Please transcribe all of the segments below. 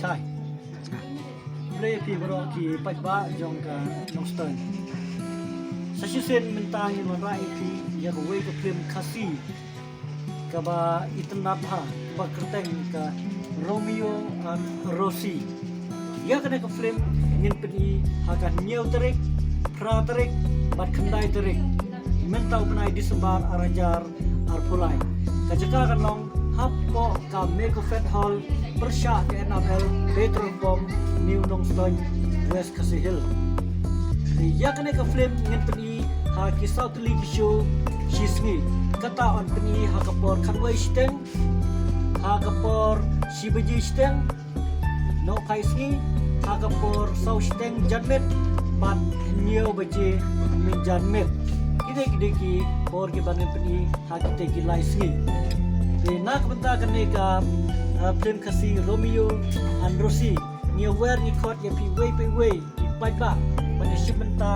ใช่เรียพี่บรอที่ปัจจุบันจงกับน้องสเตนสัชเซนมันตายวันไรพี่อยากเวกับเพลมคาซีกับอิตนาธากับกระเตงกับโรมิโอและโรซีอยากกับเพลมเงินเป็นหากันเนียวตริกพระตริกบัดขันไดตริกmentau penai disebar arajar arpulai kajaka kan long happo ka meko fed hall persya ke NFL petrol pom new nongstoy west kasihil ya kane ka film ngin peni ha ki south league show shismi kata on peni ha kapor khanwai steng ha kapor shibaji steng no kaisni ha kapor sau steng janmet bat new baje min janmet kide ki por ke bane peni hakite ki laisni de nak benta kane ka film kasi Romeo and Rosie ni aware ni khot ya pi way ki pai ba bane shibenta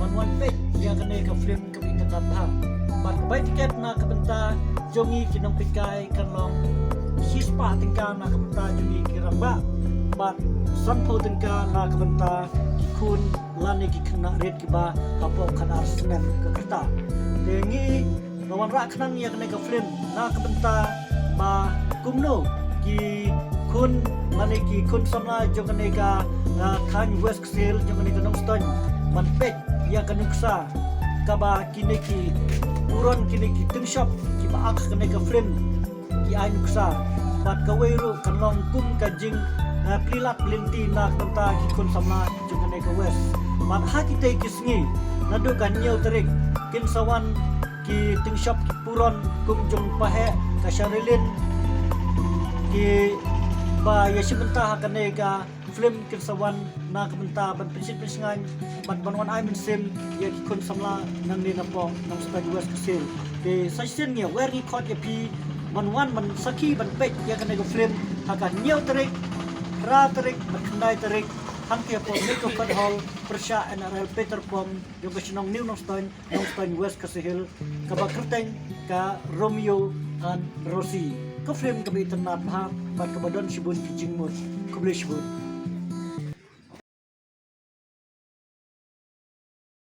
manwan pe ya kane ka film ka internet ha bat bai tiket na ka benta jongi ki nong pikai kan long sispa tingka na ka benta jongi ki ramba bat sanpo tingka na ka benta kun lani ki kena red ki ba kapo kana arsenal ke kerta dengi lawan rak knan ya kena ka film na ka benta ba kumno ki kun lani ki kun sama jo kena ka kan west sale jo kena ka nongstone man pet ya kena ksa ka ba kini ki puron kini ki tim shop ki ba ak kena ka film ki ai nuksa bat ka weiru kan long kum ka jing prilat linti nak tenta ki kun sama juga naik ke west mat hati te kisngi nadu kan nyau terik kin sawan ki ting shop ki puron kum jung pahe ka sharilin ki ba ya simenta kan ka film kin sawan na ka benta ban prinsip pensingan ban banwan ai min sim ya ki kun samla nang ni napo nang sta west kasil de saisen ngi wer ni khot ya pi banwan man saki ban pek ya kan ka film akan nyau terik Terik, berkendai terik, hangkia pom Meko Fed Hall, Persya NRL Peter Pom, juga senong New Nongstoin West Kasihil, kaba kerteng ka Romeo and Rosie, ke film kami internet ha, bat kabadon sibun kijing mut, kubli sibun.